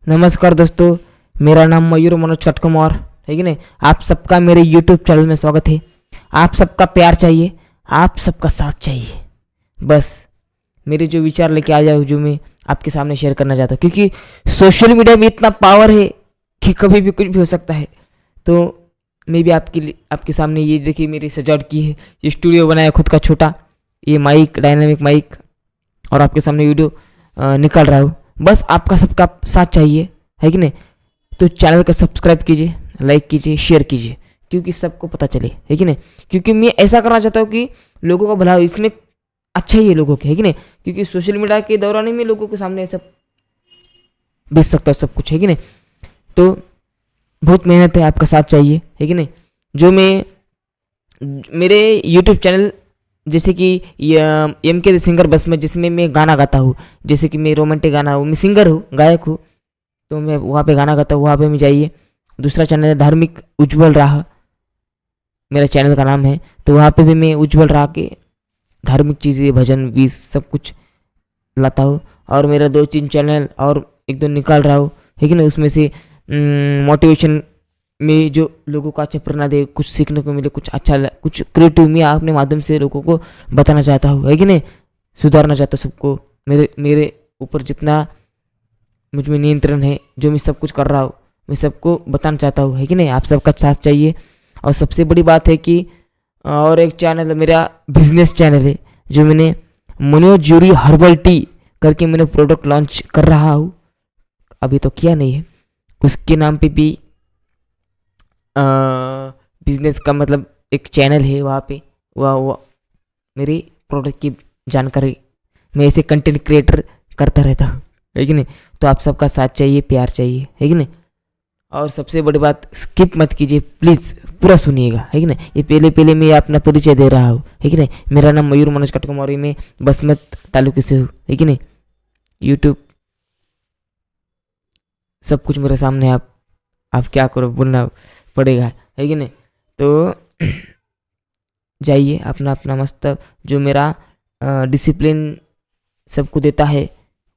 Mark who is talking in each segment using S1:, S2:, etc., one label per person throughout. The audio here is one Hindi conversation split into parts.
S1: नमस्कार दोस्तों, मेरा नाम मयूर मनोज कटकुमार है कि नहीं। आप सबका मेरे यूट्यूब चैनल में स्वागत है। आप सबका प्यार चाहिए, आप सबका साथ चाहिए। बस मेरे जो विचार लेके आ जाओ, जो मैं आपके सामने शेयर करना चाहता हूँ, क्योंकि सोशल मीडिया में इतना पावर है कि कभी भी कुछ भी हो सकता है। तो मैं भी आपके सामने ये देखिए मेरी सजावट की है, ये स्टूडियो बनाया खुद का छोटा, ये माइक, डायनामिक माइक, और आपके सामने वीडियो निकल रहा हूँ। बस आपका सबका साथ चाहिए, है कि नहीं। तो चैनल को सब्सक्राइब कीजिए, लाइक कीजिए, शेयर कीजिए, क्योंकि सबको पता चले, है कि नहीं। क्योंकि मैं ऐसा करना चाहता हूँ कि लोगों का भला हो, इसमें अच्छा ही है लोगों के, है कि नहीं। क्योंकि सोशल मीडिया के दौरान ही मैं लोगों के सामने सब बेच सकता हूँ, सब कुछ, है कि नहीं। तो बहुत मेहनत है, आपका साथ चाहिए, है कि नहीं। जो मैं मेरे यूट्यूब चैनल जैसे कि एम के सिंगर बस में, जिसमें मैं गाना गाता हूँ, जैसे कि मैं रोमांटिक गाना हूँ, मैं सिंगर हूँ, गायक हूँ, तो मैं वहाँ पे गाना गाता हूँ, वहाँ पे मैं जाइए। दूसरा चैनल है धार्मिक उज्जवल राह, मेरा चैनल का नाम है। तो वहाँ पे भी मैं उज्जवल राह के धार्मिक चीज़ें, भजन भी सब कुछ लाता हूँ। और मेरा 2-3 चैनल और एक दो निकाल रहा हूँ, है कि नहीं। उसमें से मोटिवेशन में जो लोगों को अच्छा प्रेरणा दे, कुछ सीखने को मिले, कुछ अच्छा कुछ क्रिएटिव मैं अपने माध्यम से लोगों को बताना चाहता हूँ, है कि नहीं। सुधारना चाहता हूँ सबको। मेरे मेरे ऊपर जितना मुझ में नियंत्रण है, जो मैं सब कुछ कर रहा हूँ, मैं सबको बताना चाहता हूँ, है कि नहीं। आप सबका साथ चाहिए। और सबसे बड़ी बात है कि और एक चैनल मेरा बिजनेस चैनल है, जो मैंने मनोज जूरी हर्बल टी करके मैंने प्रोडक्ट लॉन्च कर रहा हूँ, अभी तो किया नहीं है। उसके नाम पे भी बिजनेस का मतलब एक चैनल है, वहाँ पे वह मेरी प्रोडक्ट की जानकारी मैं ऐसे कंटेंट क्रिएटर करता रहता हूँ, है कि नहीं। तो आप सबका साथ चाहिए, प्यार चाहिए, है कि नहीं। और सबसे बड़ी बात, स्किप मत कीजिए प्लीज़, पूरा सुनिएगा, है कि नहीं। ये पहले पहले मैं अपना परिचय दे रहा हूँ, है कि नहीं। मेरा नाम मयूर मनोज कटकुमारी, में बसमत तालुके से हूँ, है कि नहीं। यूट्यूब सब कुछ मेरे सामने, आप क्या करो, बोलना पड़ेगा, है कि नहीं। तो जाइए अपना अपना मस्त, जो मेरा डिसिप्लिन सबको देता है,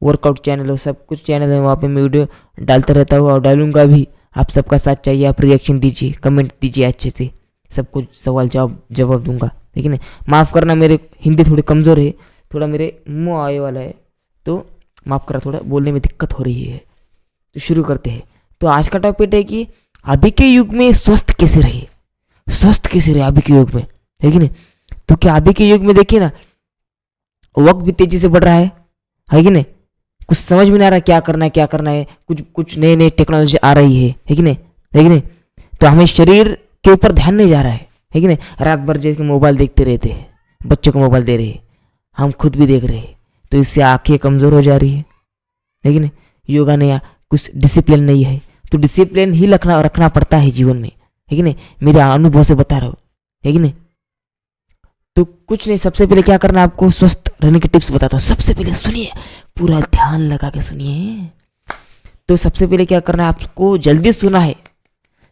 S1: वर्कआउट चैनल हो, सब कुछ चैनल है, वहाँ पे मैं वीडियो डालता रहता हूँ और डालूंगा भी। आप सबका साथ चाहिए, आप रिएक्शन दीजिए, कमेंट दीजिए अच्छे से, सब कुछ सवाल जवाब दूंगा, ठीक है ना। माफ़ करना, मेरे हिंदी थोड़ी कमज़ोर है, थोड़ा मेरे मुँह आए वाला है, तो माफ़ करा, थोड़ा बोलने में दिक्कत हो रही है। तो शुरू करते हैं। तो आज का टॉपिक है कि अभी के युग में स्वस्थ कैसे रहे, स्वस्थ कैसे रहे अभी के युग में, है कि नहीं। तो क्या अभी के युग में देखिए ना, वक्त भी तेजी से बढ़ रहा है कि नहीं। कुछ समझ में नहीं आ रहा क्या करना है, क्या करना है। कुछ कुछ नए नए टेक्नोलॉजी आ रही है कि नहीं, है कि नहीं। तो हमें शरीर के ऊपर ध्यान नहीं जा रहा है कि नहीं। रात भर जैसे मोबाइल देखते रहते हैं, बच्चों को मोबाइल दे रहे हैं, हम खुद भी देख रहे हैं, तो इससे आंखें कमज़ोर हो जा रही है कि नहीं। योगा नहीं, कुछ डिसिप्लिन नहीं है, तो डिसिप्लिन ही रखना पड़ता है जीवन में, है कि नहीं। मेरे अनुभव से बता रहा हूँ, है कि नहीं। तो कुछ नहीं, सबसे पहले क्या करना है आपको, स्वस्थ रहने की टिप्स बताता हूँ। सबसे पहले सुनिए, पूरा ध्यान लगा के सुनिए। तो सबसे पहले क्या करना है आपको, जल्दी सोना है,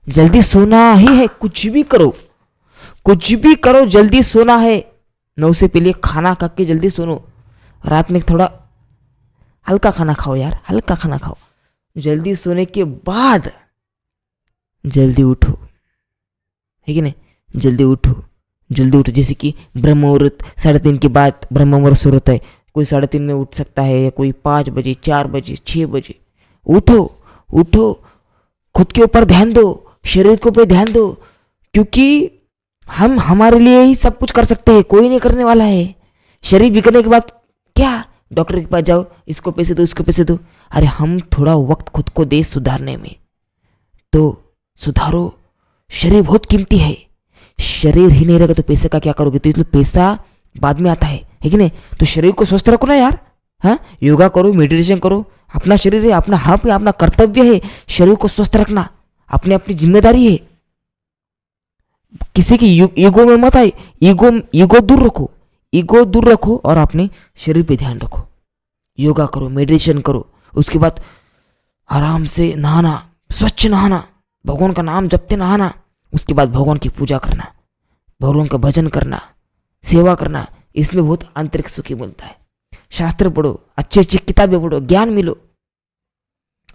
S1: जल्दी सोना ही है। कुछ भी करो, कुछ भी करो, जल्दी सोना है। 9 से पहले खाना खा के जल्दी सोनो। रात में थोड़ा हल्का खाना खाओ यार, हल्का खाना खाओ। जल्दी सोने के बाद जल्दी उठो, है कि नहीं। जल्दी उठो, जल्दी उठो। जैसे कि ब्रह्म मुहूर्त 3:30 के बाद ब्रह्म मुहूर्त शुरू होता है। कोई 3:30 में उठ सकता है, या कोई 5 बजे, 4 बजे, 6 बजे। उठो, उठो, खुद के ऊपर ध्यान दो, शरीर के ऊपर ध्यान दो, क्योंकि हम हमारे लिए ही सब कुछ कर सकते हैं, कोई नहीं करने वाला है। शरीर बिगड़ने के बाद क्या, डॉक्टर के पास जाओ, इसको पैसे दो, इसको पैसे दो। अरे हम थोड़ा वक्त खुद को दे सुधारने में, तो सुधारो। शरीर बहुत कीमती है, शरीर ही नहीं रहेगा तो पैसे का क्या करोगे। तो इसलिए पैसा बाद में आता है कि नहीं। तो शरीर को स्वस्थ रखो ना यार। हाँ, योगा करो, मेडिटेशन करो, अपना शरीर है, अपना हक है, अपना कर्तव्य है शरीर को स्वस्थ रखना, अपनी अपनी जिम्मेदारी है। किसी की ईगो में मत आए, ईगो दूर रखो, ईगो दूर रखो, और अपने शरीर पे ध्यान रखो। योगा करो, मेडिटेशन करो, उसके बाद आराम से नहाना, स्वच्छ नहाना, भगवान का नाम जपते नहाना। उसके बाद भगवान की पूजा करना, भगवान का भजन करना, सेवा करना। इसमें बहुत आंतरिक सुखी मिलता है। शास्त्र पढ़ो, अच्छी अच्छी किताबें पढ़ो, ज्ञान मिलो।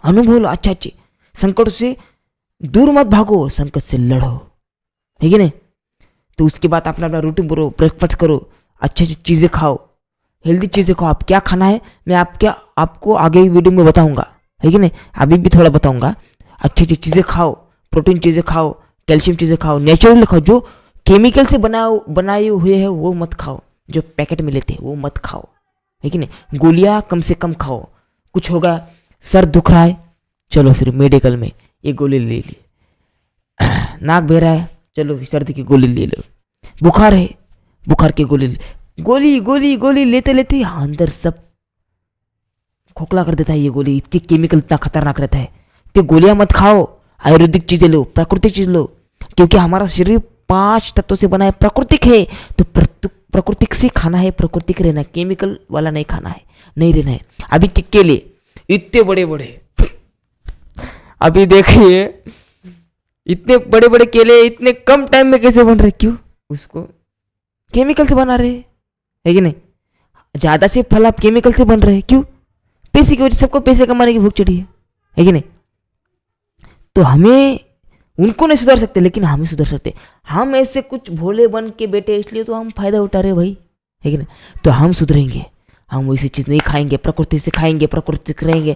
S1: अनुभव लो अच्छे अच्छे, संकट से दूर मत भागो, संकट से लड़ो, है कि नहीं। तो उसके बाद अपना अपना रूटीन करो, ब्रेकफास्ट करो, अच्छी अच्छी चीज़ें खाओ, हेल्दी चीज़ें खाओ। आप क्या खाना है मैं आपको आगे वीडियो में बताऊंगा, है कि नहीं, अभी भी थोड़ा बताऊंगा। अच्छी अच्छी चीज़ें खाओ, प्रोटीन चीज़ें खाओ, कैल्शियम चीज़ें खाओ, नेचुरल खाओ, जो केमिकल से बनाए हुए है वो मत खाओ, जो पैकेट में लेते हैं वो मत खाओ, है कि नहीं। गोलियाँ कम से कम खाओ। कुछ होगा, सर दुख रहा है, चलो फिर मेडिकल में ये गोली ले ली, नाक बह रहा है, चलो सर्दी की गोली ले लो, बुखार है, बुखार की गोली गोली गोली गोली लेते लेते अंदर सब खोखला कर देता है। ये गोली इतनी केमिकल इतना खतरनाक रहता है। तो गोलियां मत खाओ, आयुर्वेदिक चीजें लो, प्राकृतिक चीज लो, क्योंकि हमारा शरीर 5 तत्वों से बना है, प्राकृतिक है। तो प्राकृतिक से खाना है, प्राकृतिक रहना है, केमिकल वाला नहीं खाना है, नहीं रहना है। अभी केले इतने बड़े बड़े, अभी देखिए इतने बड़े बड़े केले इतने कम टाइम में कैसे बन रहे, क्यों? उसको केमिकल से बना रहे, है कि नहीं। ज्यादा से फल आप केमिकल से बन रहे हैं, क्यों? पैसे की वजह, सबको पैसे कमाने की भूख चढ़ी है कि नहीं। तो हमें उनको नहीं सुधार सकते, लेकिन हमें सुधार सकते। हम ऐसे कुछ भोले बन के बैठे इसलिए तो हम फायदा उठा रहे भाई, है कि नहीं। तो हम सुधरेंगे, हम वैसी चीज नहीं खाएंगे, प्रकृति से खाएंगे, प्रकृति से रहेंगे,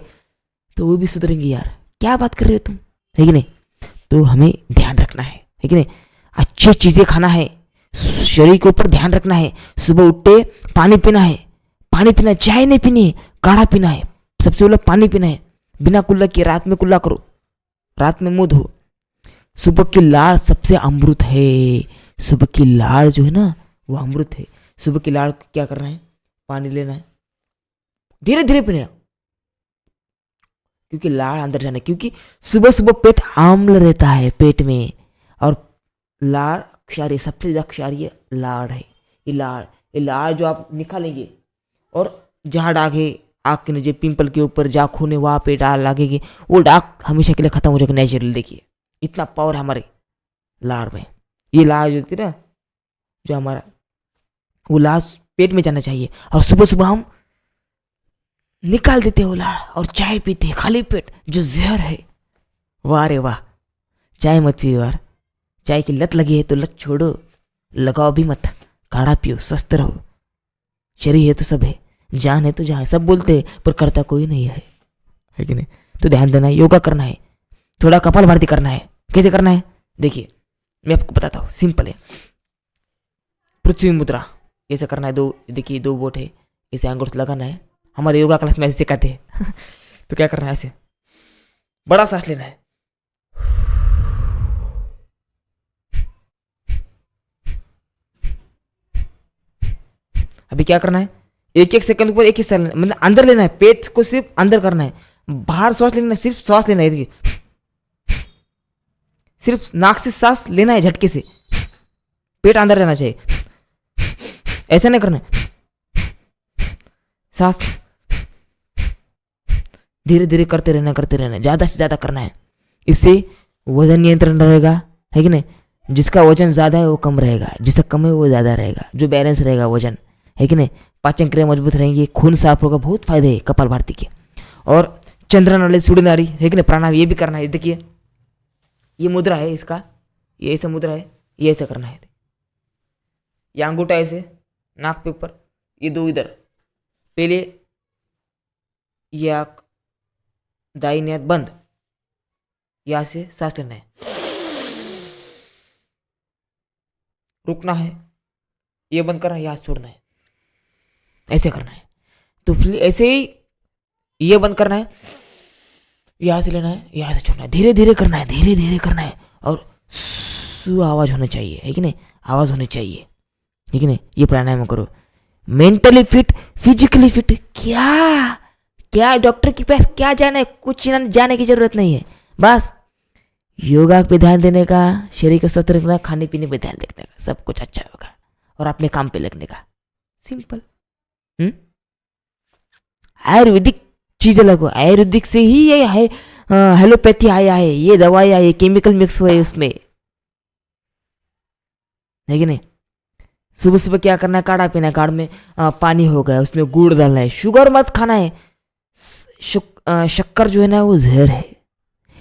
S1: तो वो भी सुधरेंगे। यार क्या बात कर रहे हो तुम, है कि नहीं। तो हमें ध्यान रखना है कि नहीं। अच्छी चीजें खाना है, शरीर के ऊपर ध्यान रखना है। सुबह उठते पानी पीना है, पानी पीना है, चाय नहीं पीनी है, काढ़ा पीना है। सबसे पहले पानी पीना है बिना कुल्ला किए। रात में कुल्ला करो, रात में मुंह धो। सुबह की लाड़ सबसे अमृत है। सुबह की लाड़ जो है ना वो अमृत है। सुबह की लाड़ क्या करना है, पानी लेना है, धीरे धीरे पीना, क्योंकि लाड़ अंदर जाना है। क्योंकि सुबह सुबह पेट आम्ल रहता है पेट में, और लाड़ क्षारीय, सबसे ज्यादा क्षारीय लाड़ है। ये लाड़ जो आप निकालेंगे और जहाँ दाग है आँख के नीचे, पिंपल के ऊपर जहाँ खून है वहाँ पे दाग लगेगी, वो दाग हमेशा के लिए खत्म हो जाएगा नेचुरल। देखिए इतना पावर है हमारे लाड़ में। ये लाड़ जो होती है ना, जो हमारा वो लाड़ पेट में जाना चाहिए, और सुबह सुबह हम निकाल देते हो लाड़ और चाय पीते हैं खाली पेट, जो जहर है। वाह रे वाह, चाय मत पियो यार, चाय की लत लगी है तो लत छोड़ो, लगाओ भी मत, काढ़ा पियो, स्वस्थ रहो। शरीर है तो सब है, जान है तो जहाँ है, सब बोलते हैं पर करता कोई नहीं है कि नहीं। तो ध्यान देना है, योगा करना है, थोड़ा कपालभाति करना है। कैसे करना है देखिए, मैं आपको बताता हूँ, सिंपल है। पृथ्वी मुद्रा ऐसे करना है, देखिए 2 बोट है, ऐसे अंगूठा लगाना है। हमारे योगा क्लास में ऐसे सिखाते हैं तो क्या करना है, ऐसे बड़ा सांस लेना है, अभी क्या करना है, 1-1 सेकंड ऊपर 1 ही सांस, मतलब अंदर लेना है, पेट को सिर्फ अंदर करना है, बाहर श्वास लेना है, सिर्फ श्वास लेना है। देखिए सिर्फ नाक से सांस लेना है, झटके से, पेट अंदर रहना चाहिए, ऐसा नहीं करना है। सांस धीरे धीरे करते रहना, ज्यादा से ज्यादा करना है। इससे वजन नियंत्रण रहेगा, है कि नहीं। जिसका वजन ज्यादा है वो कम रहेगा, जिसका कम है वो ज्यादा रहेगा, जो बैलेंस रहेगा वजन, है कि नहीं। पाचन क्रिया मजबूत रहेंगी, खून साफ होगा, बहुत फायदे है कपालभाति के। और चंद्र नाड़ी, सूर्य नाड़ी, है कि नहीं, प्राणायाम ये भी करना है। देखिए ये मुद्रा है इसका, ये ऐसा मुद्रा है, ये ऐसा करना है। ये अंगूठा ऐसे नाक पे ऊपर, ये 2 इधर, पहले ये आँख दाहिनी हाथ बंद, यहां से सांस लेना है, रुकना है, ये बंद करना है, यहां छोड़ना है, ऐसे करना है। तो फिर ऐसे ही ये बंद करना है, यहां से लेना है, यहां से छोड़ना है, धीरे धीरे करना है, धीरे धीरे करना है। और सु आवाज होनी चाहिए, है कि नहीं, आवाज होनी चाहिए, है कि नहीं। ये प्राणायाम करो, मेंटली फिट, फिजिकली फिट। क्या डॉक्टर के पास क्या जाना है, कुछ जाने की जरूरत नहीं है। बस योगा पे ध्यान देने का, शरीर को स्वस्थ रखना, खाने पीने पे ध्यान देने का, सब कुछ अच्छा होगा, और अपने काम पे लगने का, सिंपल। आयुर्वेदिक चीजें लगो, आयुर्वेदिक से ही ये है, हेलोपैथी आया है, ये दवाई आई है, केमिकल मिक्स हुए उसमें, है कि नहीं। सुबह सुबह क्या करना है, काढ़ा पीना है, काढ़ में पानी हो गया, उसमें गुड़ डालना है, शुगर मत खाना है। शक्कर जो है ना वो जहर है।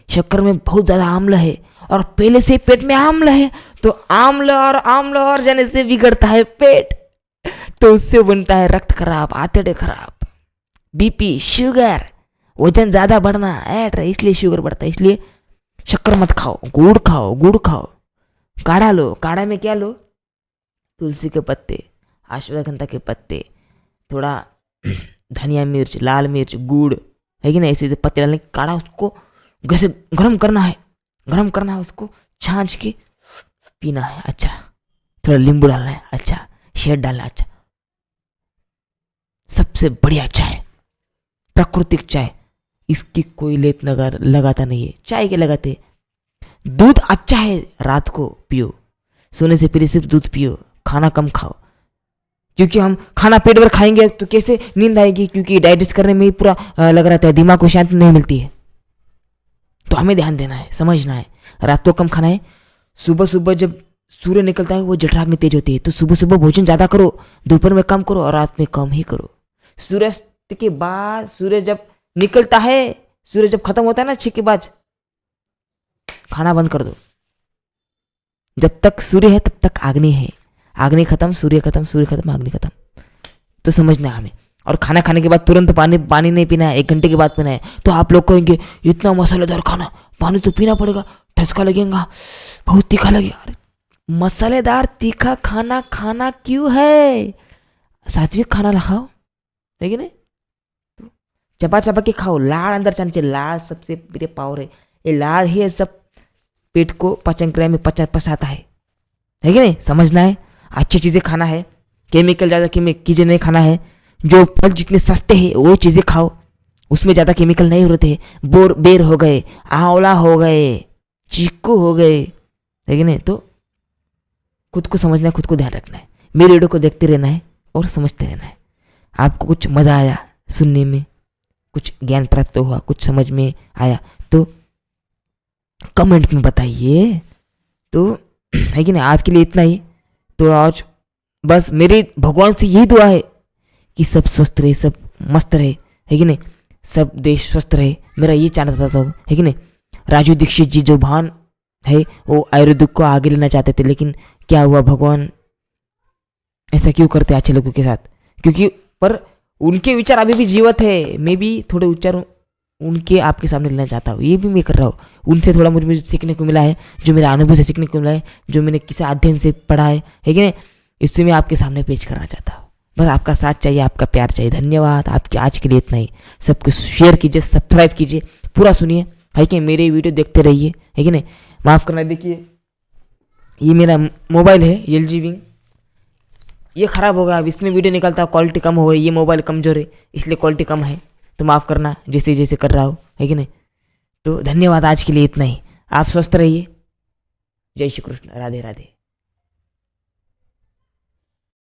S1: शक्कर में बहुत ज़्यादा आम्ल है और पहले से पेट में आम्ल है, तो आम्ल और जाने से बिगड़ता है पेट, तो उससे बनता है रक्त खराब, आंतड़े खराब, बीपी, शुगर, वजन ज़्यादा बढ़ना ऐड, इसलिए शुगर बढ़ता है। इसलिए शक्कर मत खाओ, गुड़ खाओ, काढ़ा लो। काढ़ा में क्या लो? तुलसी के पत्ते, अश्वगंधा के पत्ते, थोड़ा धनिया मिर्च, लाल मिर्च, गुड़, है कि नहीं, ऐसे पत्ते डालने काढ़ा, उसको कैसे गर्म करना है, उसको छाछ के पीना है। अच्छा, थोड़ा नींबू डालना है, अच्छा, शहद डालना है, अच्छा। सबसे बढ़िया चाय, प्राकृतिक चाय, इसकी कोई लेत लगाता नहीं है, चाय के लगाते। दूध अच्छा है, रात को पियो, सोने से पहले सिर्फ दूध पियो, खाना कम खाओ, क्योंकि हम खाना पेट भर खाएंगे तो कैसे नींद आएगी, क्योंकि डाइजेस्ट करने में ही पूरा लग रहता है, दिमाग को शांति नहीं मिलती है। तो हमें ध्यान देना है, समझना है, रात को कम खाना है। सुबह सुबह जब सूर्य निकलता है वो जठराग्नि तेज होती है, तो सुबह सुबह भोजन ज़्यादा करो, दोपहर में कम करो और रात में कम ही करो। सूर्यास्त के बाद, सूर्य जब निकलता है, सूर्य जब खत्म होता है ना 6 के बाद, खाना बंद कर दो। जब तक सूर्य है तब तक अग्नि है, अग्नि खत्म, सूर्य खत्म, सूर्य खत्म, अग्नि खत्म। तो समझना है हमें। और खाना खाने के बाद तुरंत पानी नहीं पीना है, 1 घंटे के बाद पीना है। तो आप लोग कहेंगे इतना मसालेदार खाना, पानी तो पीना पड़ेगा, ठसका लगेगा, बहुत तीखा लगेगा। अरे मसालेदार तीखा खाना खाना क्यों है? सात्विक खाना खाओ, है कि नहीं? तो चबा के खाओ, लाड़ अंदर जाना चाहिए, लाड़ सबसे बड़े पावर है, ये लाड़ ही सब पेट को पाचन क्रिया में पचाता है कि नहीं? समझना है, अच्छी चीज़ें खाना है, केमिकल ज़्यादा चीज़ें नहीं खाना है। जो फल जितने सस्ते हैं वो चीज़ें खाओ, उसमें ज़्यादा केमिकल नहीं होते हैं। बेर हो गए, आंवला हो गए, चीकू हो गए, है कि नहीं? तो खुद को समझना है, खुद को ध्यान रखना है, मेरे वीडियो को देखते रहना है और समझते रहना है। आपको कुछ मज़ा आया सुनने में, कुछ ज्ञान प्राप्त हुआ, कुछ समझ में आया तो कमेंट में बताइए। तो है कि नहीं, आज के लिए इतना ही। तो आज बस मेरी भगवान से यही दुआ है कि सब स्वस्थ रहे, सब मस्त रहे, है कि नहीं, सब देश स्वस्थ रहे। मेरा ये चाहता था, है कि नहीं। राजू दीक्षित जी जो भान है वो आयुर्वेदिक को आगे लेना चाहते थे, लेकिन क्या हुआ, भगवान ऐसा क्यों करते अच्छे लोगों के साथ? क्योंकि पर उनके विचार अभी भी जीवित है। मैं भी थोड़े विचार उनके आपके सामने लेना चाहता हूँ, ये भी मैं कर रहा हूँ। उनसे थोड़ा मुझे सीखने को मिला है, जो मेरे अनुभव से सीखने को मिला है, जो मैंने किसी अध्ययन से पढ़ा है कि नहीं, इससे मैं आपके सामने पेश करना चाहता हूँ। बस आपका साथ चाहिए, आपका प्यार चाहिए। धन्यवाद आपके आज के लिए इतना ही। सबको शेयर कीजिए, सब्सक्राइब कीजिए, पूरा सुनिए, है कि मेरे वीडियो देखते रहिए, है कि नहीं। माफ़ करना, देखिए ये मेरा मोबाइल है LG विंग, ये ख़राब हो गया, अब इसमें वीडियो निकलता, क्वालिटी कम हो गई, ये मोबाइल कमज़ोर है इसलिए क्वालिटी कम है, तो माफ़ करना जैसे जैसे कर रहा हो, है कि नहीं। तो धन्यवाद, आज के लिए इतना ही। आप स्वस्थ रहिए। जय श्री कृष्ण, राधे राधे।